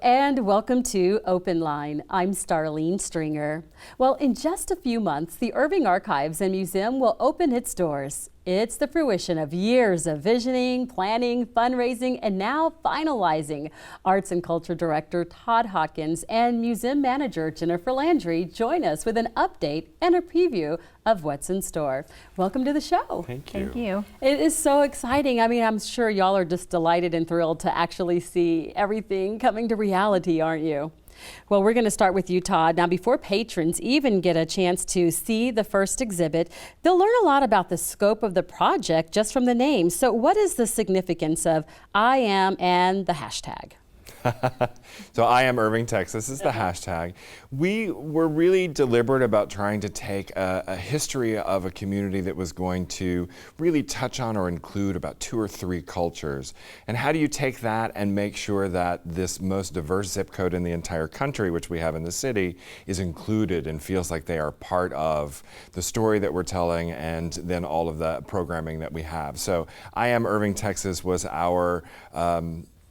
and welcome to Open Line. I'm Starlene Stringer. Well, in just a few months, the Irving Archives and Museum will open its doors. It's the fruition of years of visioning, planning, fundraising, and now finalizing. Arts and Culture Director Todd Hawkins and Museum Manager Jennifer Landry join us with an update and a preview of what's in store. Welcome to the show. Thank you. Thank you. It is so exciting. I mean, I'm sure y'all are just delighted and thrilled to actually see everything coming to reality, aren't you? Well, we're going to start with you, Todd. Now, before patrons even get a chance to see the first exhibit, they'll learn a lot about the scope of the project just from the name. So what is the significance of I Am and the hashtag? So I Am Irving, Texas is the hashtag. We were really deliberate about trying to take a history of a community that was going to really touch on or include about 2 or 3 cultures. And how do you take that and make sure that this most diverse zip code in the entire country, which we have in the city, is included and feels like they are part of the story that we're telling and then all of the programming that we have. So I Am Irving, Texas was our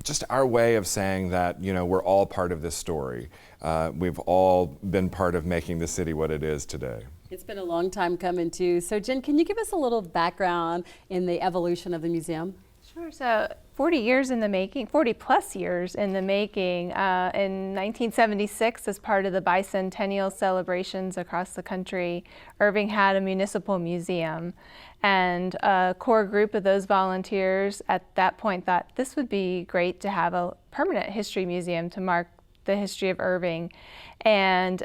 just our way of saying that, you know, we're all part of this story. We've all been part of making the city what it is today. It's been a long time coming too. So Jen, can you give us a little background in the evolution of the museum? Sure. So 40 years in the making, 40 plus years in the making. In 1976, as part of the bicentennial celebrations across the country, Irving had a municipal museum. And a core group of those volunteers at that point thought this would be great to have a permanent history museum to mark the history of Irving. And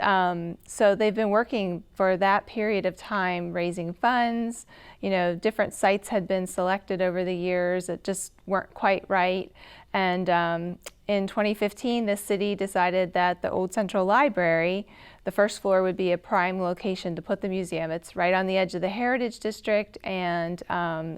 so they've been working for that period of time, raising funds. You know, different sites had been selected over the years that just weren't quite right. And in 2015, the city decided that the Old Central Library, the first floor, would be a prime location to put the museum. It's right on the edge of the Heritage District, and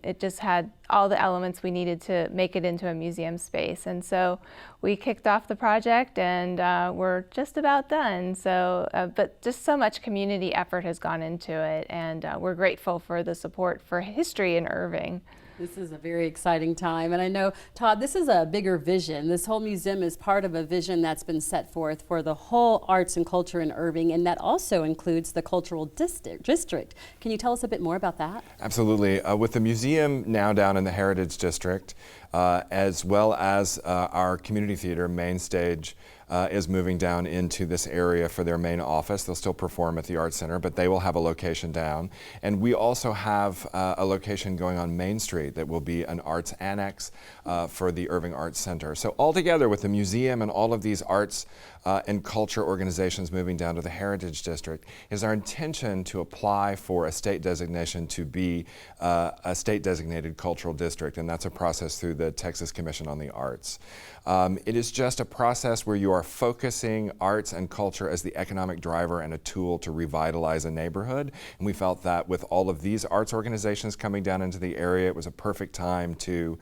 it just had all the elements we needed to make it into a museum space. And so we kicked off the project, and we're just about done. So, but just so much community effort has gone into it, and we're grateful for the support for history in Irving. This is a very exciting time, and I know, Todd, this is a bigger vision. This whole museum is part of a vision that's been set forth for the whole arts and culture in Irving, and that also includes the cultural district. Can you tell us a bit more about that? Absolutely. With the museum now down in the Heritage District, as well as our community theater, Main Stage, is moving down into this area for their main office. They'll still perform at the Arts Center, but they will have a location down. And we also have a location going on Main Street that will be an arts annex for the Irving Arts Center. So altogether, with the museum and all of these arts and culture organizations moving down to the Heritage District, is our intention to apply for a state designation to be a state designated cultural district, and that's a process through the Texas Commission on the Arts. It is just a process where you are focusing arts and culture as the economic driver and a tool to revitalize a neighborhood. And we felt that with all of these arts organizations coming down into the area, it was a perfect time to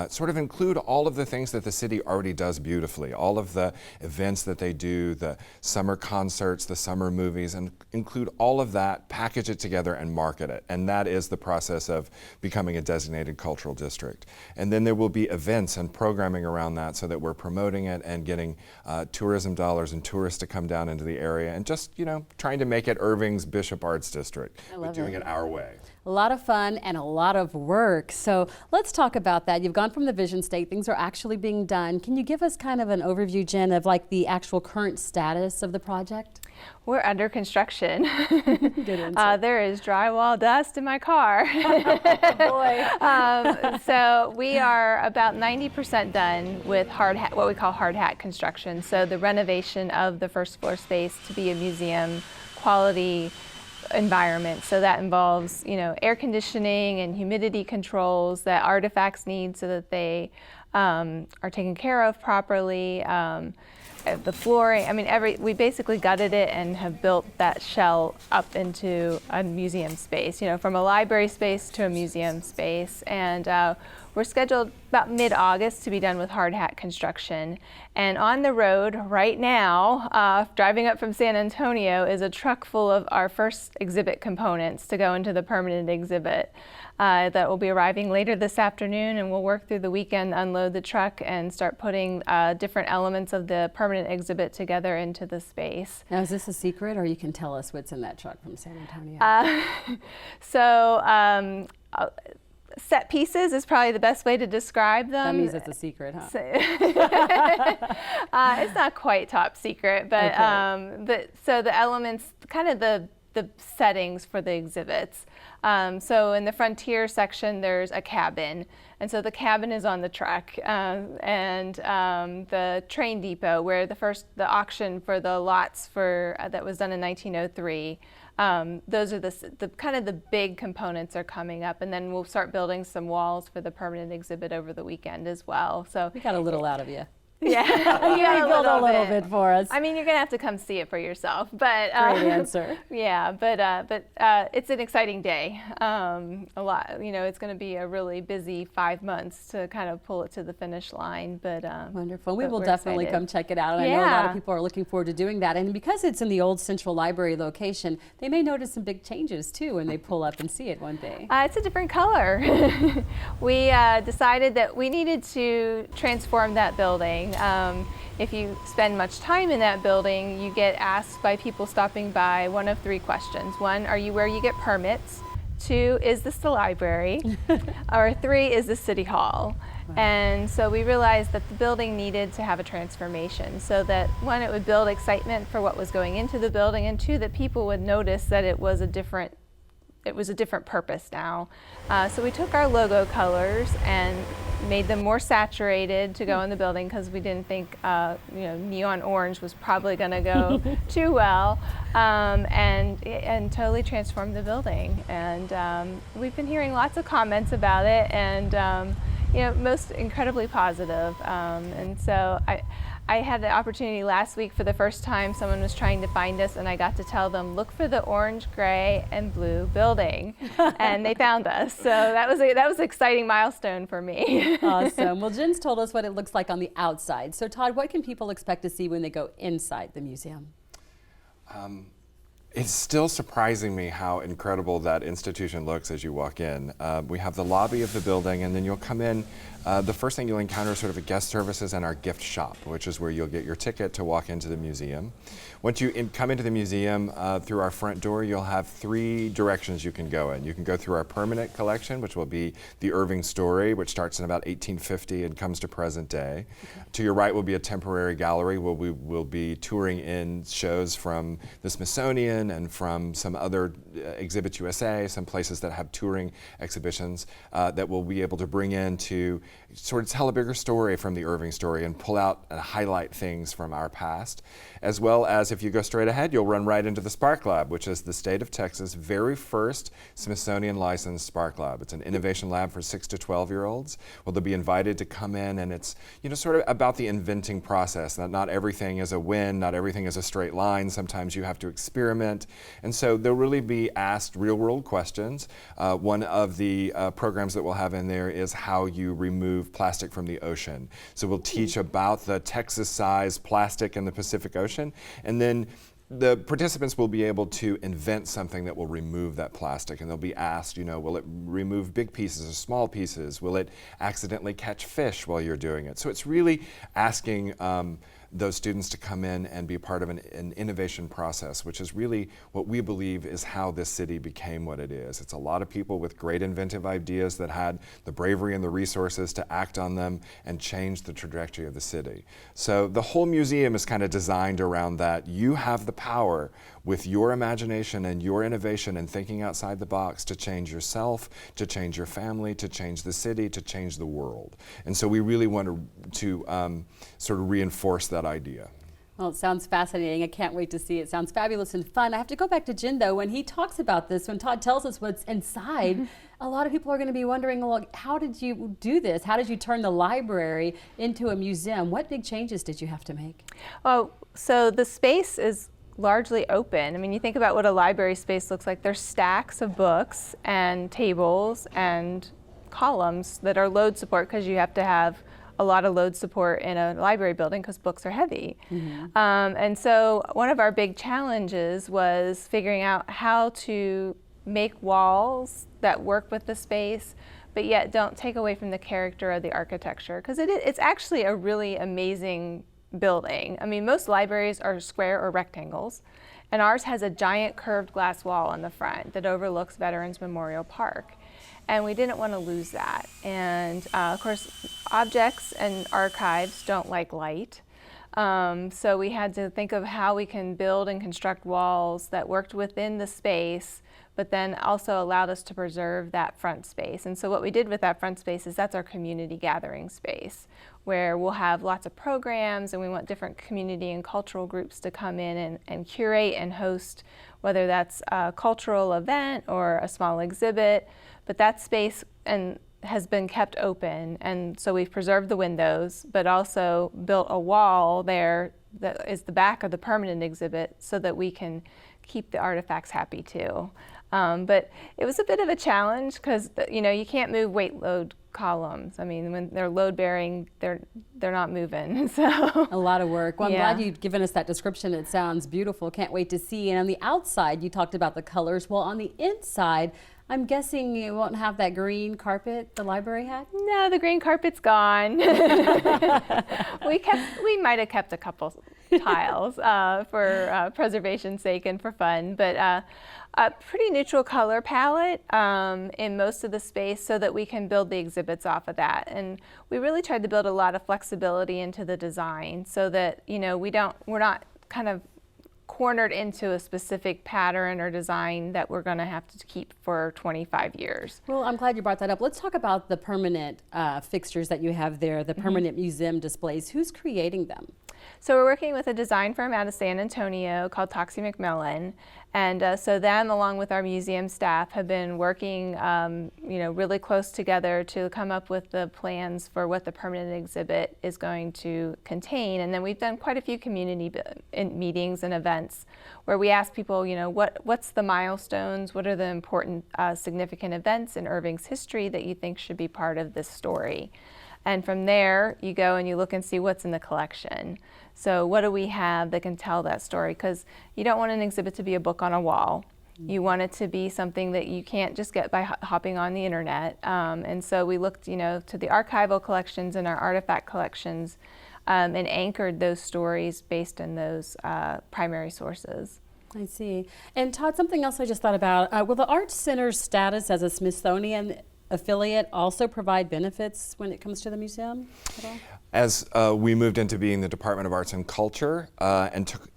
sort of include all of the things that the city already does beautifully, all of the events that they do, the summer concerts, the summer movies, and include all of that, package it together and market it. And that is the process of becoming a designated cultural district. And then there will be events and programming around that so that we're promoting it and getting tourism dollars and tourists to come down into the area and just, you know, trying to make it Irving's Bishop Arts District. We're doing it our way. A lot of fun and a lot of work. So let's talk about that. You've gone from the vision state, things are actually being done. Can you give us kind of an overview, Jen, of like the actual current status of the project? We're under construction. Good answer. There is drywall dust in my car. Boy. So we are about 90% done with what we call hard hat construction. So the renovation of the first floor space to be a museum quality environment. So that involves, you know, air conditioning and humidity controls that artifacts need so that they are taken care of properly. The flooring, I mean, we basically gutted it and have built that shell up into a museum space, you know, from a library space to a museum space. And we're We're scheduled about mid-August to be done with hard hat construction. And on the road right now, driving up from San Antonio, is a truck full of our first exhibit components to go into the permanent exhibit. That will be arriving later this afternoon, and we'll work through the weekend, unload the truck, and start putting different elements of the permanent exhibit together into the space. Now, is this a secret, or you can tell us what's in that truck from San Antonio? Set pieces is probably the best way to describe them. That means it's a secret, huh? It's not quite top secret, but okay. So the elements, kind of the settings for the exhibits. So in the frontier section, there's a cabin, and so the cabin is on the truck, and the train depot, where the auction for the lots that was done in 1903. Those are the kind of the big components are coming up, and then we'll start building some walls for the permanent exhibit over the weekend as well. So we got a little out of you. Yeah, you build a little bit for us. I mean, you're gonna have to come see it for yourself. But great answer. Yeah, but it's an exciting day. A lot, it's going to be a really busy 5 months to kind of pull it to the finish line. But wonderful. We will definitely come check it out. And I know a lot of people are looking forward to doing that. And because it's in the old Central Library location, they may notice some big changes too when they pull up and see it one day. It's a different color. We decided that we needed to transform that building. If you spend much time in that building, you get asked by people stopping by one of 3 questions. 1, are you where you get permits? 2, is this the library? Or 3, is this City Hall? Wow. And so we realized that the building needed to have a transformation, so that 1, it would build excitement for what was going into the building, and 2, that people would notice that it was a different purpose now. So we took our logo colors and made them more saturated to go in the building, because we didn't think neon orange was probably going to go too well, and totally transformed the building. And we've been hearing lots of comments about it, and most incredibly positive. And so I had the opportunity last week, for the first time, someone was trying to find us, and I got to tell them, look for the orange, gray, and blue building. And they found us. So that was an exciting milestone for me. Awesome. Well, Jen's told us what it looks like on the outside. So Todd, what can people expect to see when they go inside the museum? It's still surprising me how incredible that institution looks as you walk in. We have the lobby of the building, and then you'll come in. The first thing you'll encounter is sort of a guest services and our gift shop, which is where you'll get your ticket to walk into the museum. Once you come into the museum through our front door, you'll have 3 directions you can go in. You can go through our permanent collection, which will be the Irving story, which starts in about 1850 and comes to present day. Okay. To your right will be a temporary gallery where we will be touring in shows from the Smithsonian and from some other Exhibits USA, some places that have touring exhibitions that we'll be able to bring in to sort of tell a bigger story from the Irving story and pull out and highlight things from our past. As well as, if you go straight ahead, you'll run right into the Spark Lab, which is the state of Texas' very first Smithsonian licensed Spark Lab. It's an innovation lab for 6 to 12-year-olds. Well, they'll be invited to come in, and it's sort of about the inventing process. That not everything is a win, not everything is a straight line. Sometimes you have to experiment, and so they'll really be asked real-world questions. One of the programs that we'll have in there is how you remove plastic from the ocean. So we'll teach about the Texas-sized plastic in the Pacific Ocean. And then the participants will be able to invent something that will remove that plastic, and they'll be asked, will it remove big pieces or small pieces? Will it accidentally catch fish while you're doing it? So it's really asking those students to come in and be part of an innovation process, which is really what we believe is how this city became what it is. It's a lot of people with great inventive ideas that had the bravery and the resources to act on them and change the trajectory of the city. So the whole museum is kind of designed around that. You have the power with your imagination and your innovation and thinking outside the box to change yourself, to change your family, to change the city, to change the world. And so we really want to sort of reinforce that idea. Well, it sounds fascinating. I can't wait to see it. It sounds fabulous and fun. I have to go back to Jen, though. When he talks about this, when Todd tells us what's inside, a lot of people are going to be wondering, well, how did you do this? How did you turn the library into a museum? What big changes did you have to make? Oh, so the space is largely open. I mean, you think about what a library space looks like. There's stacks of books and tables and columns that are load support, because you have to have a lot of load support in a library building because books are heavy. And so one of our big challenges was figuring out how to make walls that work with the space, but yet don't take away from the character of the architecture, because it's actually a really amazing building. I mean, most libraries are square or rectangles, and ours has a giant curved glass wall in the front that overlooks Veterans Memorial Park. And we didn't want to lose that. And of course, objects and archives don't like light. So we had to think of how we can build and construct walls that worked within the space, but then also allowed us to preserve that front space. And so what we did with that front space is that's our community gathering space, where we'll have lots of programs, and we want different community and cultural groups to come in and curate and host, whether that's a cultural event or a small exhibit. But that space has been kept open, and so we've preserved the windows, but also built a wall there that is the back of the permanent exhibit so that we can keep the artifacts happy too. But it was a bit of a challenge because you can't move weight load columns. I mean, when they're load bearing, they're not moving. So a lot of work. Well, I'm Yeah. glad you've given us that description. It sounds beautiful. Can't wait to see. And on the outside, you talked about the colors. Well, on the inside, I'm guessing you won't have that green carpet the library had? No, the green carpet's gone. We might have kept a couple tiles for preservation's sake and for fun, but a pretty neutral color palette in most of the space so that we can build the exhibits off of that. And we really tried to build a lot of flexibility into the design so that we're not kind of cornered into a specific pattern or design that we're going to have to keep for 25 years. Well, I'm glad you brought that up. Let's talk about the permanent fixtures that you have there, the permanent museum displays. Who's creating them? So we're working with a design firm out of San Antonio called Toxie McMillan, and so them, along with our museum staff, have been working, really close together to come up with the plans for what the permanent exhibit is going to contain. And then we've done quite a few community meetings and events where we ask people, what's the milestones, what are the important, significant events in Irving's history that you think should be part of this story. And from there, you go and you look and see what's in the collection. So what do we have that can tell that story? Because you don't want an exhibit to be a book on a wall. You want it to be something that you can't just get by hopping on the internet. And so we looked, to the archival collections and our artifact collections and anchored those stories based on those primary sources. I see. And Todd, something else I just thought about. Will the Arts Center's status as a Smithsonian affiliate also provide benefits when it comes to the museum at all? As we moved into being the Department of Arts and Culture and took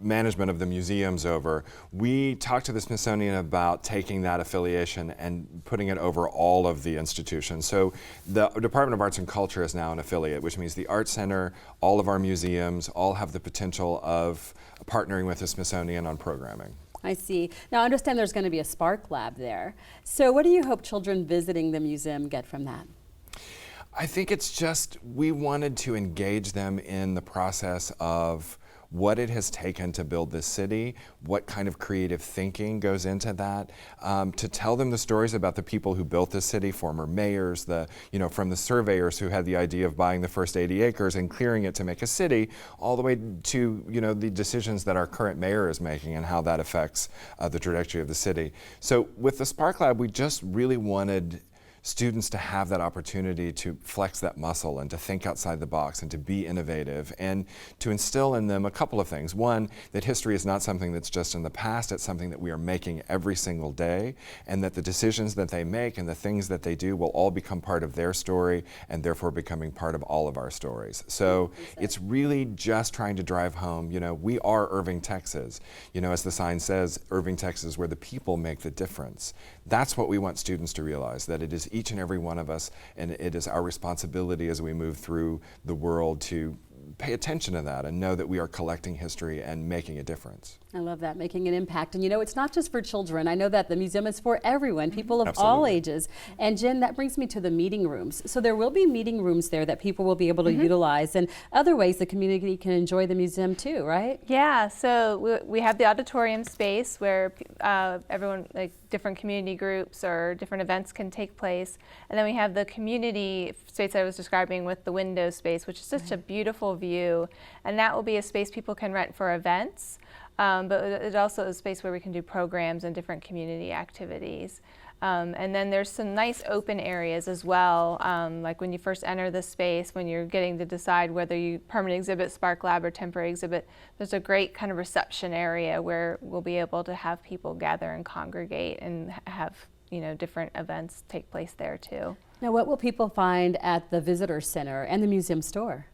management of the museums over, we talked to the Smithsonian about taking that affiliation and putting it over all of the institutions. So the Department of Arts and Culture is now an affiliate, which means the Arts Center, all of our museums, all have the potential of partnering with the Smithsonian on programming. I see. Now I understand there's going to be a Spark Lab there. So what do you hope children visiting the museum get from that? I think it's just, we wanted to engage them in the process of what it has taken to build this city, what kind of creative thinking goes into that, to tell them the stories about the people who built this city, former mayors, from the surveyors who had the idea of buying the first 80 acres and clearing it to make a city, all the way to the decisions that our current mayor is making and how that affects the trajectory of the city. So with the Spark Lab, we just really wanted students to have that opportunity to flex that muscle and to think outside the box and to be innovative and to instill in them a couple of things. One, that history is not something that's just in the past, it's something that we are making every single day, and that the decisions that they make and the things that they do will all become part of their story and therefore becoming part of all of our stories. So it's really just trying to drive home, we are Irving, Texas. As the sign says, Irving, Texas, where the people make the difference. That's what we want students to realize, that it is each and every one of us, and it is our responsibility as we move through the world to pay attention to that and know that we are collecting history and making a difference. I love that, making an impact. And you know, it's not just for children. I know that the museum is for everyone, people of all ages. And Jen, that brings me to the meeting rooms. So there will be meeting rooms there that people will be able to utilize, and other ways the community can enjoy the museum too, right? Yeah, so we have the auditorium space where everyone, like different community groups or different events can take place. And then we have the community space I was describing with the window space, which is such a beautiful view. And that will be a space people can rent for events. But it also is a space where we can do programs and different community activities. And then there's some nice open areas as well, like when you first enter the space, when you're getting to decide whether you permanent exhibit, Spark Lab, or temporary exhibit, there's a great kind of reception area where we'll be able to have people gather and congregate and have, you know, different events take place there too. Now, what will people find at the visitor center and the museum store?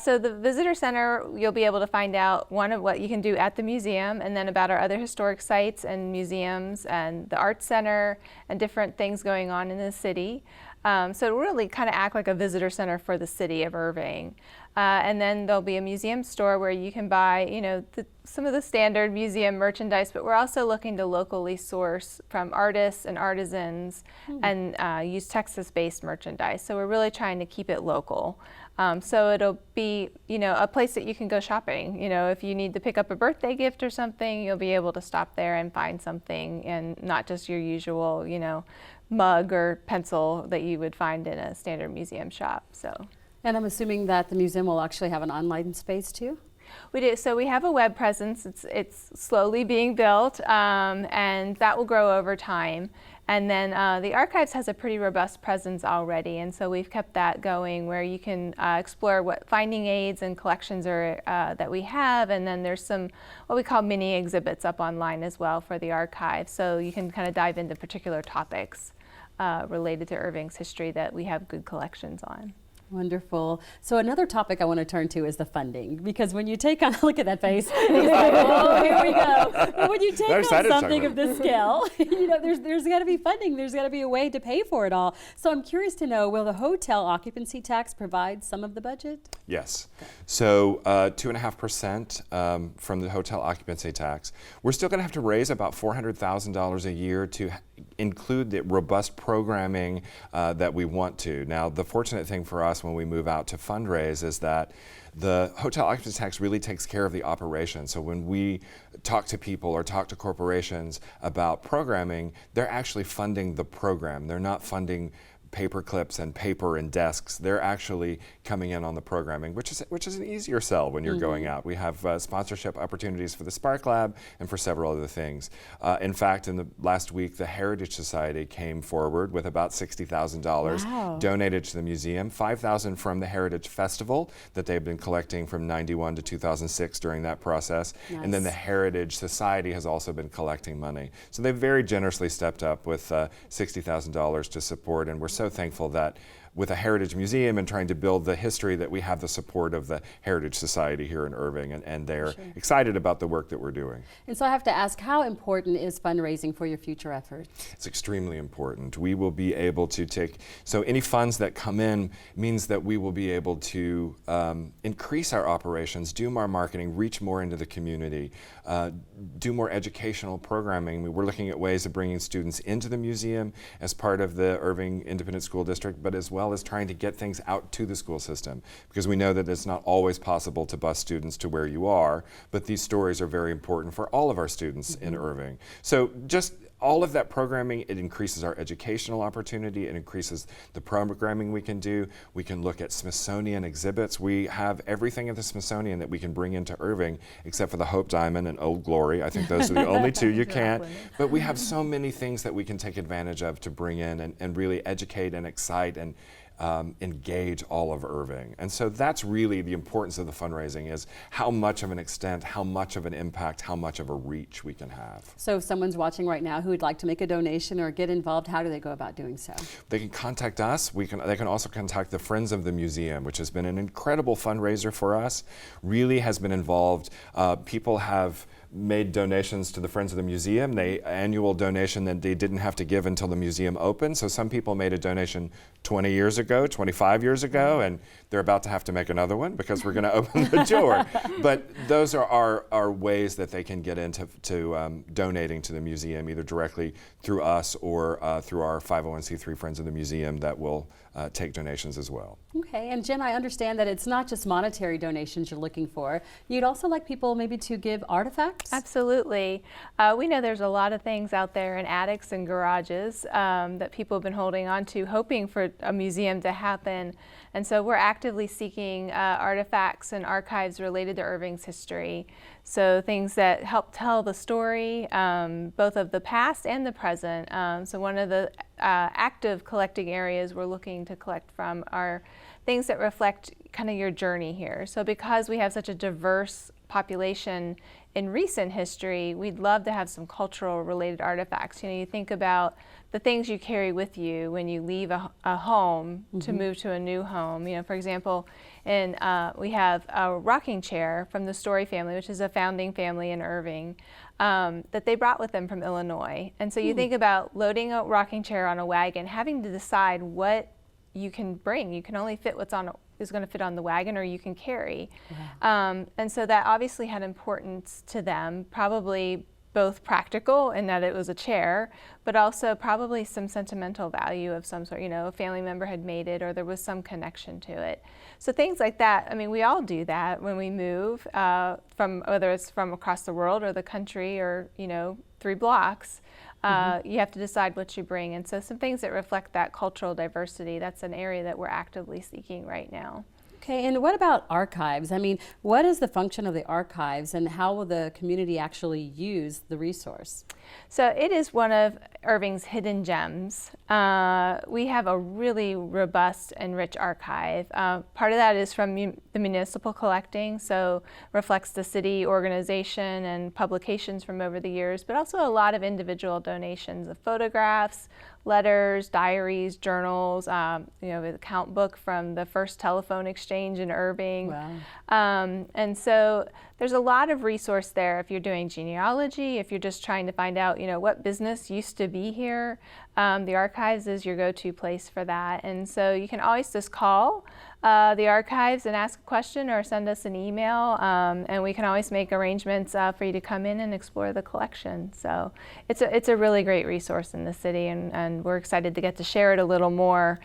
So the visitor center, you'll be able to find out one of what you can do at the museum, and then about our other historic sites and museums and the art center and different things going on in the city. So it'll really kind of act like a visitor center for the city of Irving. And then there'll be a museum store where you can buy, you know, some of the standard museum merchandise, but we're also looking to locally source from artists and artisans and use Texas-based merchandise. So we're really trying to keep it local. So it'll be, you know, a place that you can go shopping. You know, if you need to pick up a birthday gift or something, you'll be able to stop there and find something, and not just your usual, you know, mug or pencil that you would find in a standard museum shop. So. And I'm assuming that the museum will actually have an online space too? We do. So we have a web presence. It's slowly being built, and that will grow over time. And then the archives has a pretty robust presence already, and so we've kept that going where you can explore what finding aids and collections are that we have, and then there's some what we call mini exhibits up online as well for the archive, so you can kind of dive into particular topics related to Irving's history that we have good collections on. Wonderful. So another topic I want to turn to is the funding, because when you take on, look at that face, it's like, oh, here we go. But when you take on something of this scale, you know, there's got to be funding. There's got to be a way to pay for it all. So I'm curious to know, will the hotel occupancy tax provide some of the budget? Yes. So 2.5% from the hotel occupancy tax. We're still going to have to raise about $400,000 a year to include the robust programming that we want to. Now, the fortunate thing for us when we move out to fundraise is that the hotel occupancy tax really takes care of the operation. So when we talk to people or talk to corporations about programming, they're actually funding the program. They're not funding paper clips and paper and desks. They're actually coming in on the programming, which is an easier sell when you're going out. We have sponsorship opportunities for the Spark Lab and for several other things. In fact, in the last week, the Heritage Society came forward with about $60,000 donated to the museum, $5,000 from the Heritage Festival that they've been collecting from '91 to 2006 during that process, and then the Heritage Society has also been collecting money. So they've very generously stepped up with $60,000 to support, and we're so thankful that with a heritage museum and trying to build the history that we have the support of the Heritage Society here in Irving, and they're excited about the work that we're doing. And so I have to ask, how important is fundraising for your future efforts? It's extremely important. We will be able to take, so any funds that come in means that we will be able to increase our operations, do more marketing, reach more into the community, do more educational programming. We're looking at ways of bringing students into the museum as part of the Irving Independent School District, but as well as trying to get things out to the school system, because we know that it's not always possible to bus students to where you are, but these stories are very important for all of our students in Irving. So just all of that programming, it increases our educational opportunity, it increases the programming we can do. We can look at Smithsonian exhibits. We have everything at the Smithsonian that we can bring into Irving, except for the Hope Diamond and Old Glory. I think those are the only two you can't. But we have so many things that we can take advantage of to bring in and really educate and excite and engage all of Irving. And so that's really the importance of the fundraising, is how much of an extent, how much of an impact, how much of a reach we can have. So if someone's watching right now who would like to make a donation or get involved, how do they go about doing so? They can contact us. They can also contact the Friends of the Museum, which has been an incredible fundraiser for us, really has been involved. People have made donations to the Friends of the Museum, annual donation that they didn't have to give until the museum opened. So some people made a donation 20 years ago, 25 years ago, and they're about to have to make another one because we're going to open the door. But those are ways that they can get into donating to the museum, either directly through us or through our 501c3 Friends of the Museum that will take donations as well. Okay, and Jen, I understand that it's not just monetary donations you're looking for. You'd also like people maybe to give artifacts? Absolutely. We know there's a lot of things out there in attics and garages that people have been holding on to, hoping for a museum to happen. And so we're actively seeking artifacts and archives related to Irving's history. So things that help tell the story, both of the past and the present. So one of the active collecting areas we're looking to collect from are things that reflect kind of your journey here. So because we have such a diverse population in recent history, we'd love to have some cultural related artifacts. You know, you think about the things you carry with you when you leave a home to move to a new home. You know, for example, we have a rocking chair from the Story family, which is a founding family in Irving, that they brought with them from Illinois. And so you think about loading a rocking chair on a wagon, having to decide what you can bring. You can only fit what's is going to fit on the wagon, or you can carry. Wow. And so that obviously had importance to them, probably both practical in that it was a chair, but also probably some sentimental value of some sort. You know, a family member had made it, or there was some connection to it. So things like that, I mean, we all do that when we move, whether it's from across the world or the country, or, you know, 3 blocks. You have to decide what you bring. And so some things that reflect that cultural diversity, that's an area that we're actively seeking right now. Okay, and what about archives? I mean, what is the function of the archives, and how will the community actually use the resource? So it is one of Irving's hidden gems. We have a really robust and rich archive. Part of that is from the municipal collecting, so reflects the city organization and publications from over the years, but also a lot of individual donations of photographs, letters, diaries, journals, you know, the account book from the first telephone exchange in Irving. Wow. And so there's a lot of resource there if you're doing genealogy, if you're just trying to find out, you know, what business used to be here. The archives is your go-to place for that. And so you can always just call the archives and ask a question, or send us an email, and we can always make arrangements for you to come in and explore the collection. So it's a really great resource in the city, and we're excited to get to share it a little more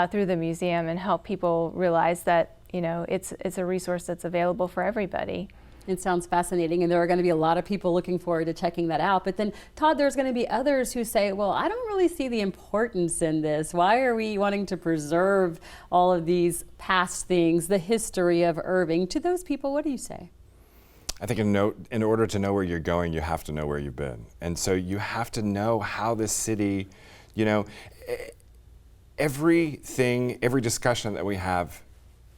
through the museum and help people realize that, you know, it's a resource that's available for everybody. It sounds fascinating, and there are going to be a lot of people looking forward to checking that out. But then, Todd, there's going to be others who say, well, I don't really see the importance in this. Why are we wanting to preserve all of these past things, the history of Irving? To those people, what do you say? I think in order to know where you're going, you have to know where you've been. And so you have to know how this city, you know, every discussion that we have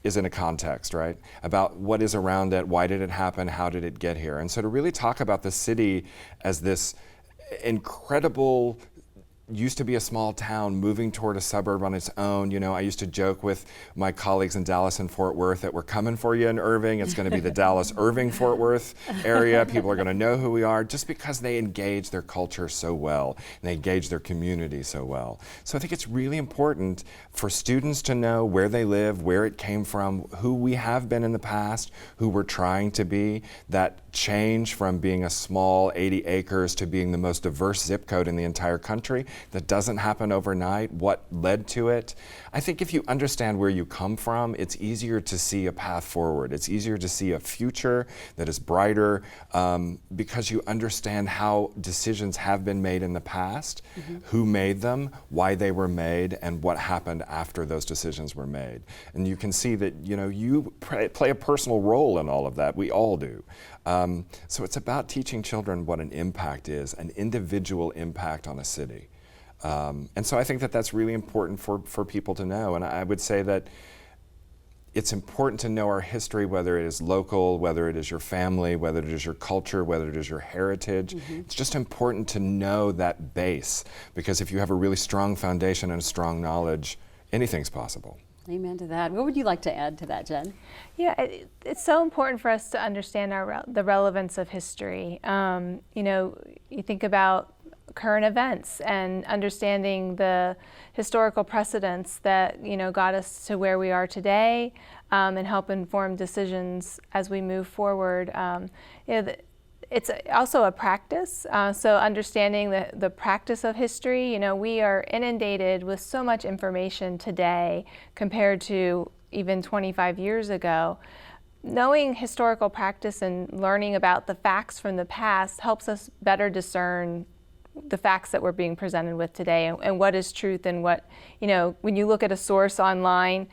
is in a context, right? About what is around it, why did it happen, how did it get here? And so to really talk about the city as this incredible, used to be a small town moving toward a suburb on its own. You know, I used to joke with my colleagues in Dallas and Fort Worth that we're coming for you in Irving. It's going to be the Dallas Irving Fort Worth area. People are going to know who we are just because they engage their culture so well and they engage their community so well. So I think it's really important for students to know where they live, where it came from, who we have been in the past, who we're trying to be. That change from being a small 80 acres to being the most diverse zip code in the entire country. That doesn't happen overnight. What led to it? I think if you understand where you come from, it's easier to see a path forward. It's easier to see a future that is brighter because you understand how decisions have been made in the past, who made them, why they were made, and what happened after those decisions were made. And you can see that, you know, you play a personal role in all of that. We all do. So it's about teaching children what an impact is, an individual impact on a city. And so I think that that's really important for people to know. And I would say that it's important to know our history, whether it is local, whether it is your family, whether it is your culture, whether it is your heritage. It's just important to know that base, because if you have a really strong foundation and a strong knowledge, anything's possible. Amen to that. What would you like to add to that, Jen? Yeah, it's so important for us to understand the relevance of history. You think about current events and understanding the historical precedents that got us to where we are today, and help inform decisions as we move forward. It's also a practice, so understanding the practice of history. We are inundated with so much information today compared to even 25 years ago. Knowing historical practice and learning about the facts from the past helps us better discern the facts that we're being presented with today, and what is truth and what, when you look at a source online,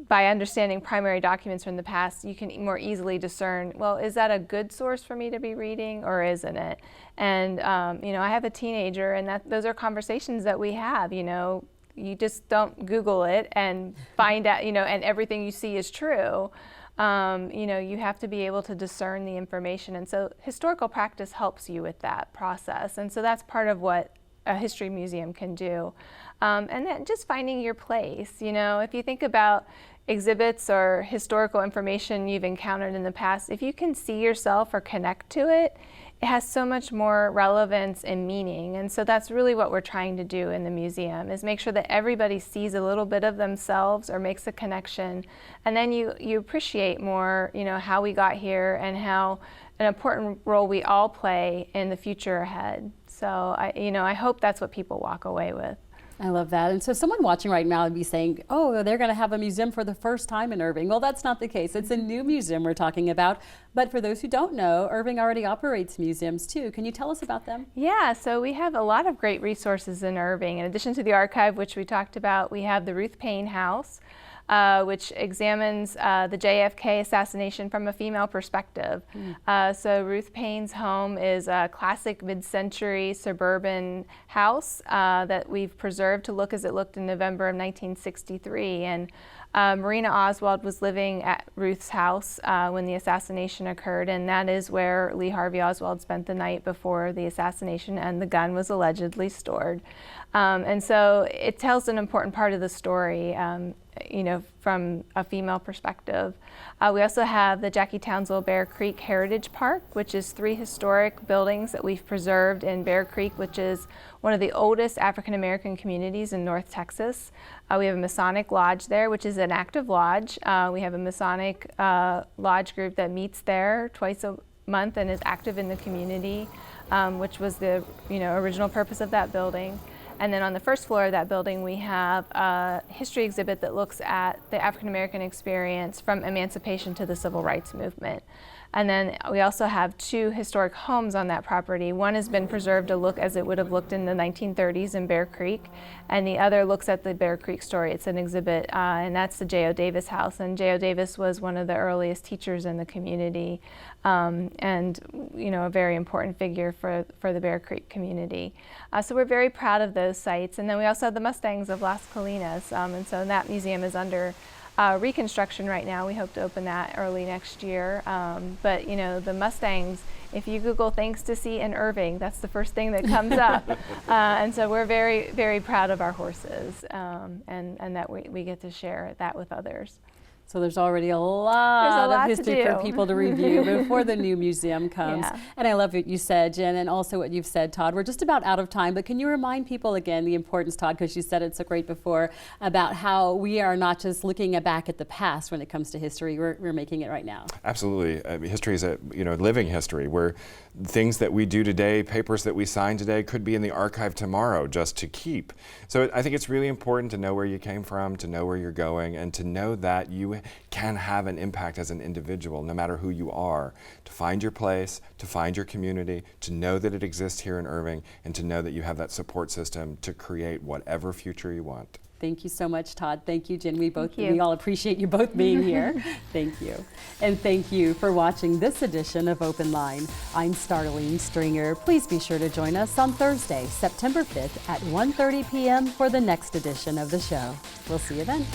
by understanding primary documents from the past, you can more easily discern, well, is that a good source for me to be reading or isn't it? And, I have a teenager, and those are conversations that we have. You just don't Google it and find out, and everything you see is true. You have to be able to discern the information. And so historical practice helps you with that process. And so that's part of what a history museum can do. And then just finding your place. If you think about exhibits or historical information you've encountered in the past, if you can see yourself or connect to it, it has so much more relevance and meaning. And so that's really what we're trying to do in the museum, is make sure that everybody sees a little bit of themselves or makes a connection. And then you appreciate more, how we got here and how an important role we all play in the future ahead. So I hope that's what people walk away with. I love that. And so someone watching right now would be saying, oh, they're going to have a museum for the first time in Irving. Well, that's not the case. It's a new museum we're talking about. But for those who don't know, Irving already operates museums too. Can you tell us about them? Yeah, so we have a lot of great resources in Irving. In addition to the archive, which we talked about, we have the Ruth Paine House, which examines the JFK assassination from a female perspective. So Ruth Paine's home is a classic mid-century suburban house that we've preserved to look as it looked in November of 1963. And Marina Oswald was living at Ruth's house when the assassination occurred, and that is where Lee Harvey Oswald spent the night before the assassination, and the gun was allegedly stored. And so it tells an important part of the story, from a female perspective. We also have the Jackie Townsville Bear Creek Heritage Park, which is 3 historic buildings that we've preserved in Bear Creek, which is one of the oldest African American communities in North Texas. We have a Masonic Lodge there, which is an active lodge. We have a Masonic lodge group that meets there twice a month and is active in the community, which was the original purpose of that building. And then on the first floor of that building, we have a history exhibit that looks at the African American experience from emancipation to the civil rights movement. And then we also have 2 historic homes on that property. One has been preserved to look as it would have looked in the 1930s in Bear Creek, and the other looks at the Bear Creek story. It's an exhibit, and that's the J.O. Davis house. And J.O. Davis was one of the earliest teachers in the community, and a very important figure for the Bear Creek community. So we're very proud of those sites. And then we also have the Mustangs of Las Colinas, and so that museum is under reconstruction right now. We hope to open that early next year. But the Mustangs, if you Google things to see in Irving, that's the first thing that comes up. And so we're very, very proud of our horses, and that we get to share that with others. So there's already a lot of history for people to review before the new museum comes. Yeah. And I love what you said, Jen, and also what you've said, Todd. We're just about out of time, but can you remind people again the importance, Todd, because you said it so great before, about how we are not just looking back at the past when it comes to history, we're making it right now. Absolutely. History is a living history, where things that we do today, papers that we sign today, could be in the archive tomorrow just to keep. So I think it's really important to know where you came from, to know where you're going, and to know that you can have an impact as an individual, no matter who you are, to find your place, to find your community, to know that it exists here in Irving, and to know that you have that support system to create whatever future you want. Thank you so much, Todd. Thank you, Jen. We all appreciate you both being here. Thank you. And thank you for watching this edition of Open Line. I'm Starlene Stringer. Please be sure to join us on Thursday, September 5th at 1:30 p.m. for the next edition of the show. We'll see you then.